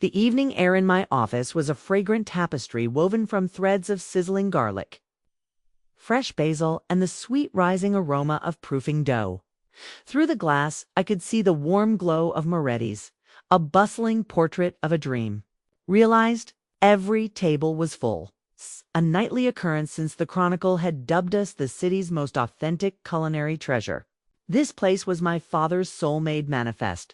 The evening air in my office was a fragrant tapestry woven from threads of sizzling garlic, fresh basil, and the sweet rising aroma of proofing dough. Through the glass, I could see the warm glow of Moretti's, a bustling portrait of a dream. Realized every table was full, a nightly occurrence since the Chronicle had dubbed us the city's most authentic culinary treasure. This place was my father's soul-made manifest.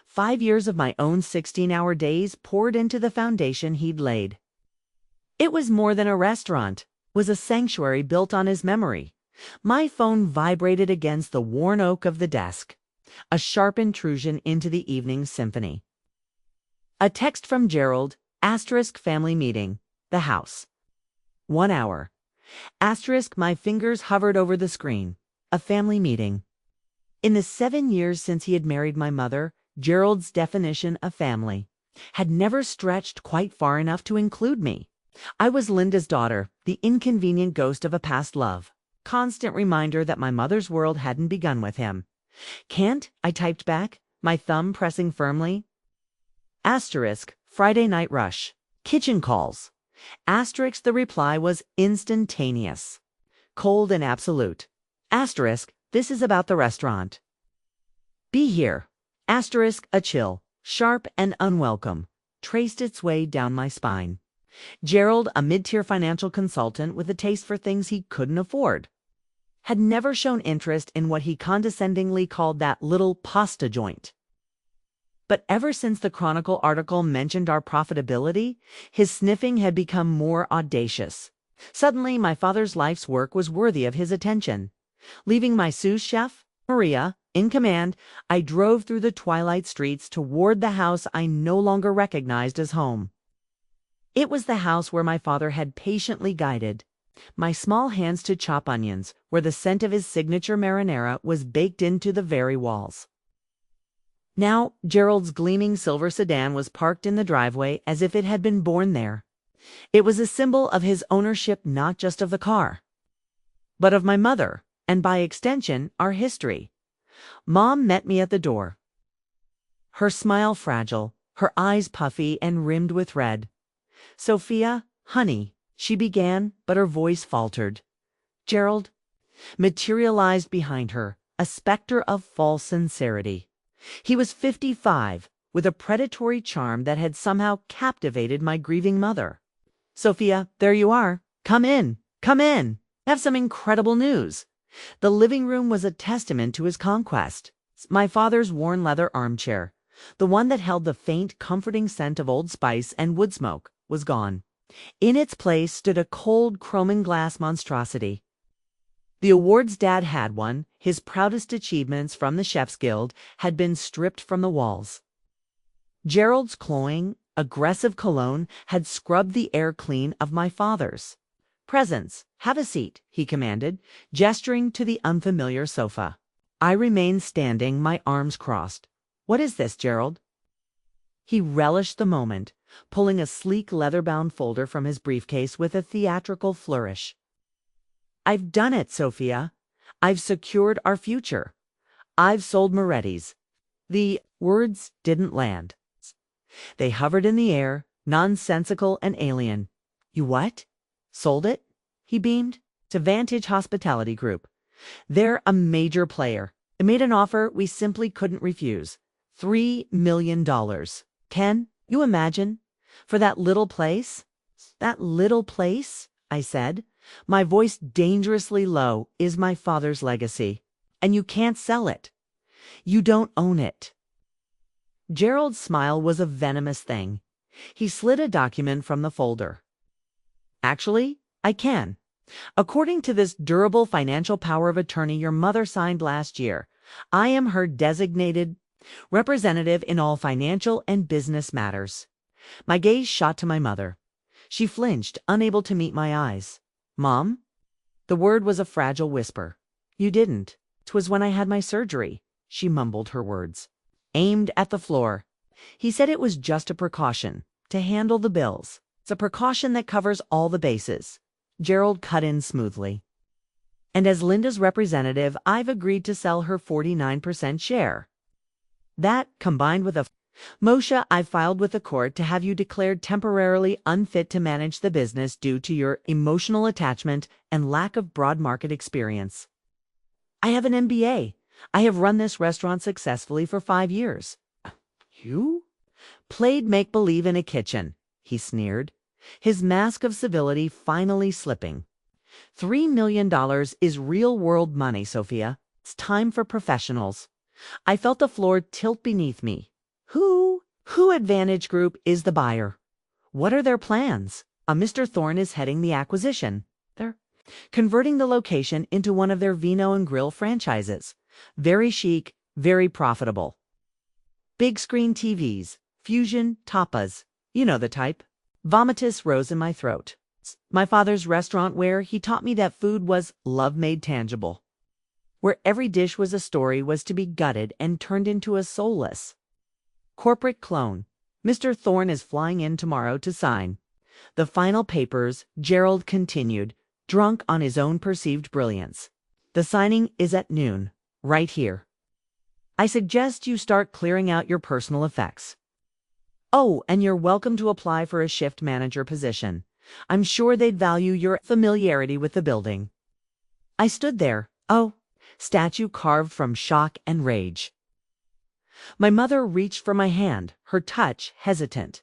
5 years of my own 16-hour days poured into the foundation he'd laid. It was more than a restaurant. It was a sanctuary built on his memory. My phone vibrated against the worn oak of the desk, a sharp intrusion into the evening's symphony. A text from Gerald, *family meeting, the house. 1 hour. My fingers hovered over the screen. A family meeting. In the 7 years since he had married my mother, Gerald's definition of family had never stretched quite far enough to include me. I was Linda's daughter, the inconvenient ghost of a past love. Constant reminder that my mother's world hadn't begun with him. "Can't," I typed back, my thumb pressing firmly. Friday night rush. Kitchen calls. The reply was instantaneous. Cold and absolute. This is about the restaurant. Be here. A chill, sharp and unwelcome, traced its way down my spine. Gerald, a mid-tier financial consultant with a taste for things he couldn't afford, had never shown interest in what he condescendingly called that little pasta joint. But ever since the Chronicle article mentioned our profitability, his sniffing had become more audacious. Suddenly, my father's life's work was worthy of his attention. Leaving my sous chef, Maria, in command, I drove through the twilight streets toward the house I no longer recognized as home. It was the house where my father had patiently guided my small hands to chop onions, where the scent of his signature marinara was baked into the very walls. Now, Gerald's gleaming silver sedan was parked in the driveway as if it had been born there. It was a symbol of his ownership, not just of the car, but of my mother, and by extension, our history. Mom met me at the door. Her smile fragile, her eyes puffy and rimmed with red. "Sophia, honey," she began, but her voice faltered. Gerald materialized behind her, a specter of false sincerity. He was 55, with a predatory charm that had somehow captivated my grieving mother. "Sophia, there you are. Come in, come in. I have some incredible news." The living room was a testament to his conquest. My father's worn leather armchair, the one that held the faint, comforting scent of Old Spice and wood smoke, was gone. In its place stood a cold, chrome glass monstrosity. The awards Dad had won, his proudest achievements from the Chef's Guild, had been stripped from the walls. Gerald's cloying, aggressive cologne had scrubbed the air clean of my father's. "Presents, have a seat," he commanded, gesturing to the unfamiliar sofa. I remained standing, my arms crossed. "What is this, Gerald?" He relished the moment, pulling a sleek leather-bound folder from his briefcase with a theatrical flourish. "I've done it, Sophia. I've secured our future. I've sold Moretti's." The words didn't land. They hovered in the air, nonsensical and alien. "You what? Sold it?" he beamed. "To Vantage Hospitality Group. They're a major player. They made an offer we simply couldn't refuse. $3 million. Can you imagine? For that little place?" "That little place," I said, my voice dangerously low, "is my father's legacy. And you can't sell it. You don't own it." Gerald's smile was a venomous thing. He slid a document from the folder. "Actually, I can. According to this durable financial power of attorney your mother signed last year, I am her designated representative in all financial and business matters." My gaze shot to my mother. She flinched, unable to meet my eyes. "Mom?" The word was a fragile whisper. "You didn't. 'Twas when I had my surgery," she mumbled her words, aimed at the floor. "He said it was just a precaution, to handle the bills. It's a precaution that covers all the bases." Gerald cut in smoothly. "And as Linda's representative, I've agreed to sell her 49% share. That, combined with a Moshe, I filed with the court to have you declared temporarily unfit to manage the business due to your emotional attachment and lack of broad market experience. I have an MBA. I have run this restaurant successfully for 5 years. You? Played make-believe in a kitchen, he sneered, his mask of civility finally slipping. $3 million is real-world money, Sophia. It's time for professionals. I felt the floor tilt beneath me. Who Advantage Group is the buyer? What are their plans? Mr. Thorne is heading the acquisition. They're converting the location into one of their Vino and Grill franchises. Very chic, very profitable. Big screen TVs, fusion, tapas. You know the type. Vomitus rose in my throat. My father's restaurant where he taught me that food was love made tangible. Where every dish was a story was to be gutted and turned into a soulless corporate clone. Mr. Thorne is flying in tomorrow to sign the final papers, Gerald continued, drunk on his own perceived brilliance. The signing is at noon, right here. I suggest you start clearing out your personal effects. Oh, and you're welcome to apply for a shift manager position. I'm sure they'd value your familiarity with the building. I stood there, statue carved from shock and rage. My mother reached for my hand, her touch hesitant.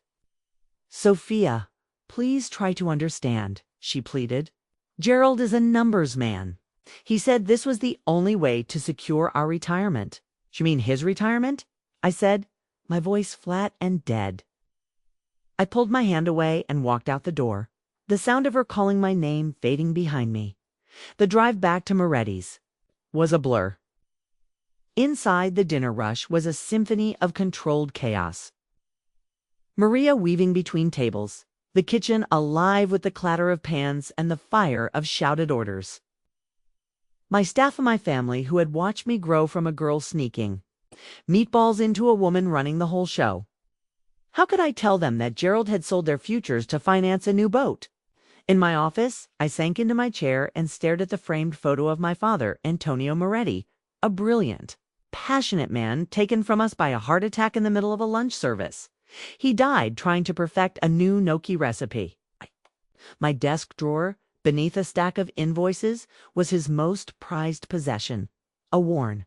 Sophia, please try to understand, she pleaded. Gerald is a numbers man. He said this was the only way to secure our retirement. You mean his retirement? I said, my voice flat and dead. I pulled my hand away and walked out the door, the sound of her calling my name fading behind me. The drive back to Moretti's was a blur. Inside the dinner rush was a symphony of controlled chaos. Maria weaving between tables, the kitchen alive with the clatter of pans and the fire of shouted orders. My staff and my family who had watched me grow from a girl sneaking meatballs into a woman running the whole show. How could I tell them that Gerald had sold their futures to finance a new boat? In my office, I sank into my chair and stared at the framed photo of my father, Antonio Moretti, a brilliant, passionate man taken from us by a heart attack in the middle of a lunch service. He died trying to perfect a new gnocchi recipe. My desk drawer, beneath a stack of invoices, was his most prized possession, a worn,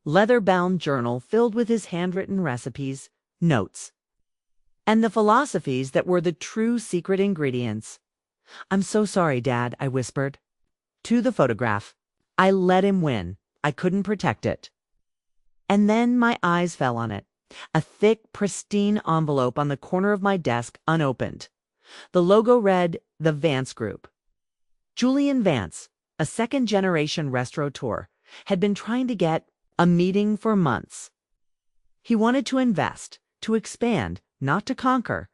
leather-bound journal filled with his handwritten recipes, notes, and the philosophies that were the true secret ingredients. I'm so sorry, Dad, I whispered. To the photograph. I let him win. I couldn't protect it. And then my eyes fell on it. A thick, pristine envelope on the corner of my desk, unopened. The logo read, The Vance Group. Julian Vance, a second-generation restaurateur, had been trying to get a meeting for months. He wanted to invest, to expand, not to conquer.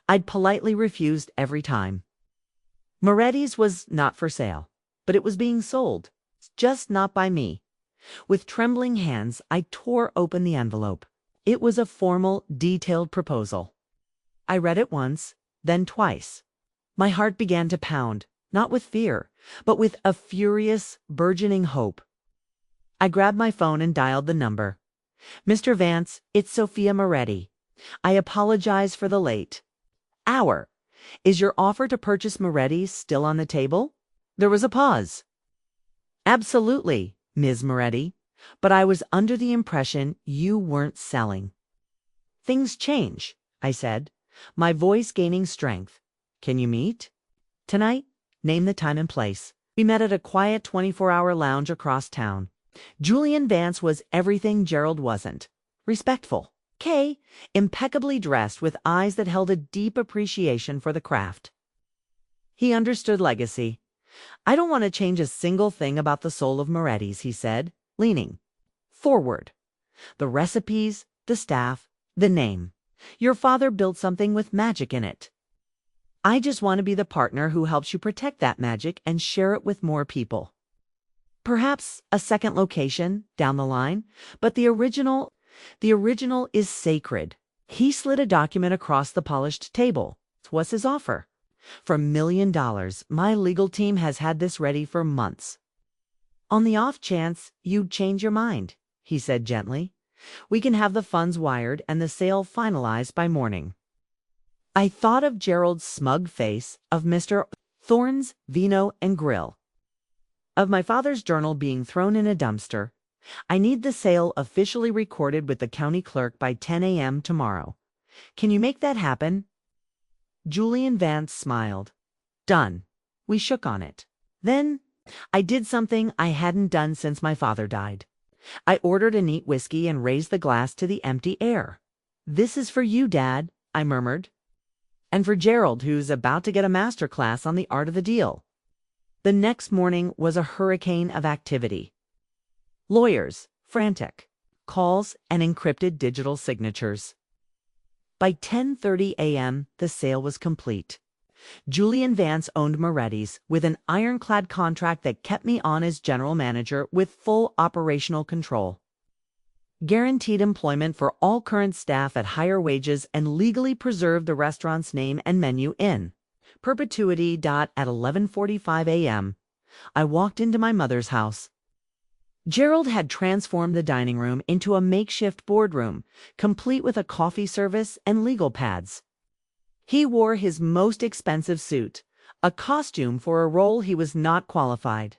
I'd politely refused every time. Moretti's was not for sale, but it was being sold, just not by me. With trembling hands, I tore open the envelope. It was a formal, detailed proposal. I read it once, then twice. My heart began to pound, not with fear, but with a furious, burgeoning hope. I grabbed my phone and dialed the number. Mr. Vance, it's Sophia Moretti. I apologize for the late hour. Is your offer to purchase Moretti's still on the table? There was a pause. Absolutely, Ms. Moretti, but I was under the impression you weren't selling. Things change, I said, my voice gaining strength. Can you meet? Tonight? Name the time and place. We met at a quiet 24-hour lounge across town. Julian Vance was everything Gerald wasn't. Respectful. Kay, impeccably dressed with eyes that held a deep appreciation for the craft. He understood legacy. I don't want to change a single thing about the soul of Moretti's, he said, leaning forward. The recipes, the staff, the name. Your father built something with magic in it. I just want to be the partner who helps you protect that magic and share it with more people. Perhaps a second location down the line, but the original is sacred. He slid a document across the polished table. What's his offer? For $1 million, my legal team has had this ready for months. On the off chance you'd change your mind, he said gently. We can have the funds wired and the sale finalized by morning. I thought of Gerald's smug face, of Mr. Thorne's vino and grill, of my father's journal being thrown in a dumpster. I need the sale officially recorded with the county clerk by 10 a.m. tomorrow. Can you make that happen? Julian Vance smiled. Done. We shook on it. Then I did something I hadn't done since my father died. I ordered a neat whiskey and raised the glass to the empty air. This is for you, Dad, I murmured. And for Gerald, who's about to get a master class on the art of the deal. The next morning was a hurricane of activity. Lawyers, frantic, calls and encrypted digital signatures. By 10:30 a.m., the sale was complete. Julian Vance owned Moretti's with an ironclad contract that kept me on as general manager with full operational control. Guaranteed employment for all current staff at higher wages and legally preserved the restaurant's name and menu in perpetuity. At 11:45 a.m., I walked into my mother's house. Gerald had transformed the dining room into a makeshift boardroom, complete with a coffee service and legal pads. He wore his most expensive suit, a costume for a role he was not qualified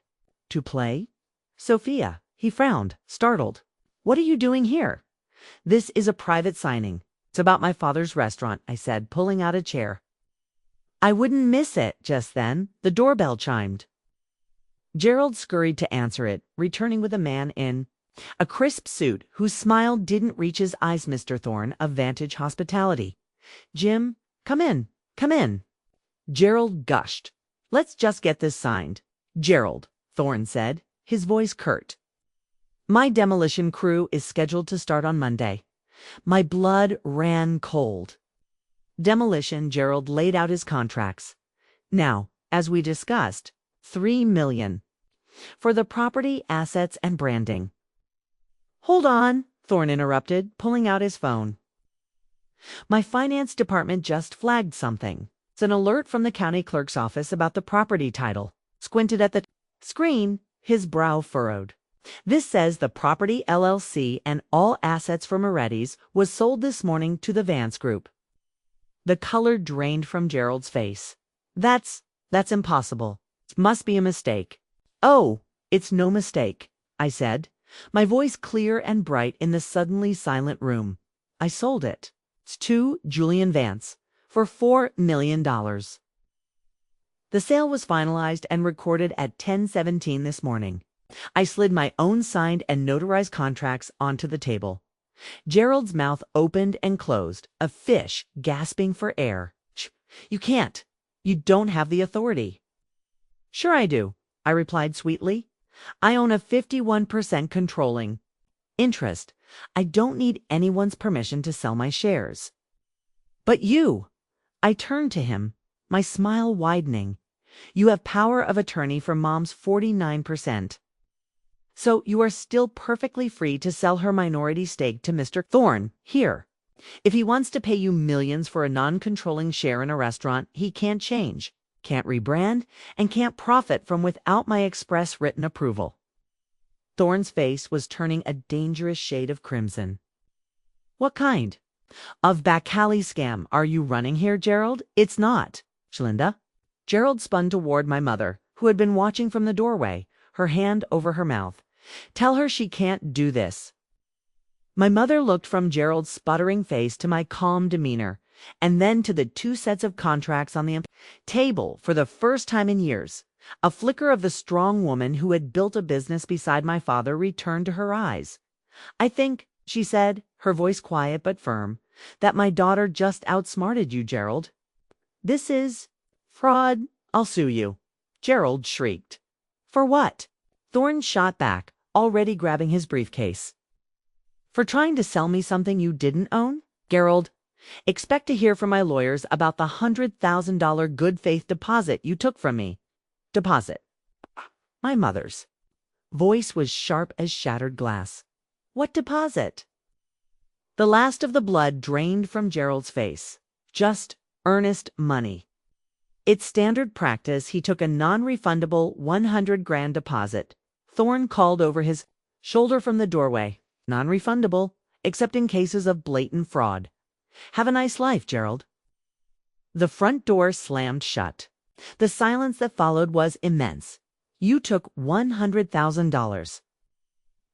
to play. Sophia, he frowned, startled. What are you doing here? This is a private signing. It's about my father's restaurant, I said, pulling out a chair. I wouldn't miss it. Just then, the doorbell chimed. Gerald scurried to answer it, returning with a man in a crisp suit whose smile didn't reach his eyes. Mr. Thorne of Vantage Hospitality. Jim, come in, come in. Gerald gushed. Let's just get this signed. Gerald, Thorne said, his voice curt. My demolition crew is scheduled to start on Monday. My blood ran cold. Demolition. Gerald laid out his contracts. Now, as we discussed, $3 million. For the property, assets, and branding. Hold on, Thorne interrupted, pulling out his phone. My finance department just flagged something. It's an alert from the county clerk's office about the property title. Squinted at the screen, his brow furrowed. This says the property LLC and all assets for Moretti's was sold this morning to the Vance Group. The color drained from Gerald's face. That's impossible. It must be a mistake. Oh, it's no mistake, I said, my voice clear and bright in the suddenly silent room. I sold it. It's to Julian Vance for $4 million. The sale was finalized and recorded at 10:17 this morning. I slid my own signed and notarized contracts onto the table. Gerald's mouth opened and closed, a fish gasping for air. You can't. You don't have the authority. Sure I do, I replied sweetly. I own a 51% controlling interest. I don't need anyone's permission to sell my shares. But you, I turned to him, my smile widening. You have power of attorney for Mom's 49%. So you are still perfectly free to sell her minority stake to Mr. Thorne here. If he wants to pay you millions for a non-controlling share in a restaurant, he can't change, can't rebrand, and can't profit from without my express written approval. Thorne's face was turning a dangerous shade of crimson. What kind of back-alley scam are you running here, Gerald? It's not, Shlinda. Gerald spun toward my mother, who had been watching from the doorway, her hand over her mouth. Tell her she can't do this. My mother looked from Gerald's sputtering face to my calm demeanor, and then to the 2 sets of contracts on the table. For the first time in years, a flicker of the strong woman who had built a business beside my father returned to her eyes. I think, she said, her voice quiet but firm, that my daughter just outsmarted you, Gerald. This is fraud. I'll sue you. Gerald shrieked. For what? Thorne shot back, already grabbing his briefcase. For trying to sell me something you didn't own? Gerald, expect to hear from my lawyers about the $100,000 good faith deposit you took from me. Deposit. My mother's voice was sharp as shattered glass. What deposit? The last of the blood drained from Gerald's face. Just earnest money. It's standard practice. He took a non-refundable $100,000 deposit. Thorne called over his shoulder from the doorway. Non-refundable. except in cases of blatant fraud. Have a nice life, Gerald." The front door slammed shut. The silence that followed was immense. "You took $100,000.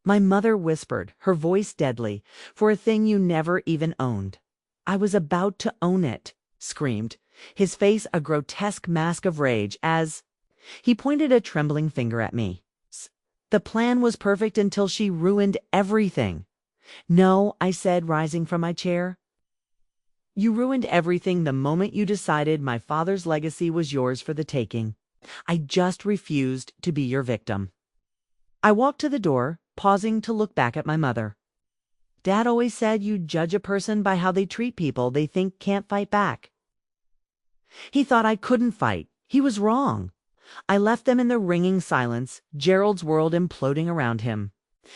My mother whispered, her voice deadly, "for a thing you never even owned." "I was about to own it," screamed, his face a grotesque mask of rage as he pointed a trembling finger at me. "The plan was perfect until she ruined everything." "No," I said, rising from my chair. "You ruined everything the moment you decided my father's legacy was yours for the taking. I just refused to be your victim." I walked to the door, pausing to look back at my mother. "Dad always said you judge a person by how they treat people they think can't fight back." He thought I couldn't fight. He was wrong. I left them in the ringing silence, Gerald's world imploding around him.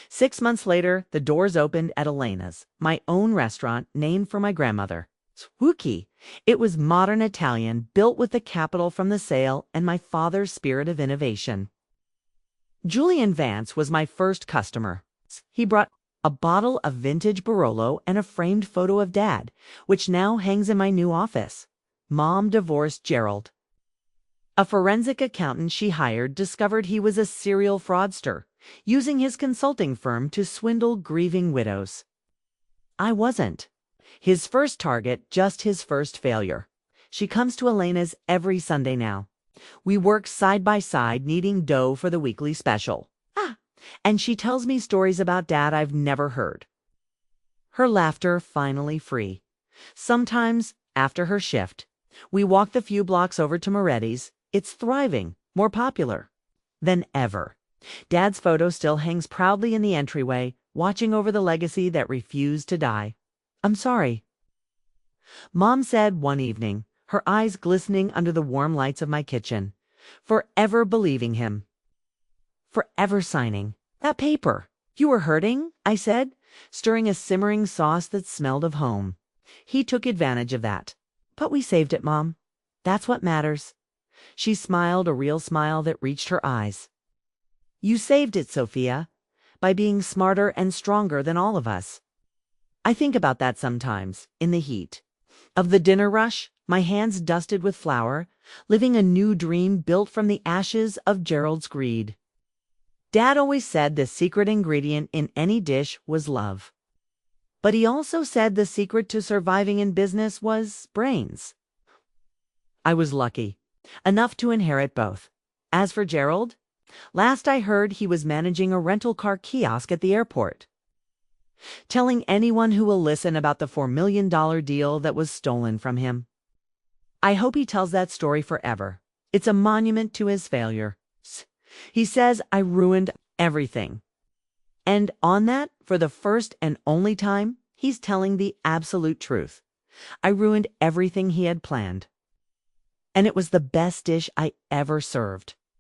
6 months later, the doors opened at Elena's, my own restaurant named for my grandmother. Spooky. It was modern Italian, built with the capital from the sale and my father's spirit of innovation. Julian Vance was my first customer. He brought a bottle of vintage Barolo and a framed photo of Dad, which now hangs in my new office. Mom divorced Gerald. A forensic accountant she hired discovered he was a serial fraudster, using his consulting firm to swindle grieving widows. I wasn't. His first target, just his first failure. She comes to Elena's every Sunday now. We work side by side, kneading dough for the weekly special. And she tells me stories about Dad I've never heard. Her laughter finally free. Sometimes, after her shift, we walk the few blocks over to Moretti's. It's thriving, more popular than ever. Dad's photo still hangs proudly in the entryway, watching over the legacy that refused to die. "I'm sorry," Mom said one evening, her eyes glistening under the warm lights of my kitchen. "Forever believing him. Forever signing that paper." "You were hurting," I said, stirring a simmering sauce that smelled of home. "He took advantage of that. But we saved it, Mom. That's what matters." She smiled, a real smile that reached her eyes. "You saved it, Sophia, by being smarter and stronger than all of us." I think about that sometimes, in the heat of the dinner rush, my hands dusted with flour, living a new dream built from the ashes of Gerald's greed. Dad always said the secret ingredient in any dish was love. But he also said the secret to surviving in business was brains. I was lucky, enough to inherit both. As for Gerald, last I heard he was managing a rental car kiosk at the airport, telling anyone who will listen about the $4 million deal that was stolen from him. I hope he tells that story forever. It's a monument to his failure. He says I ruined everything. And on that, for the first and only time, he's telling the absolute truth. I ruined everything he had planned. And it was the best dish I ever served.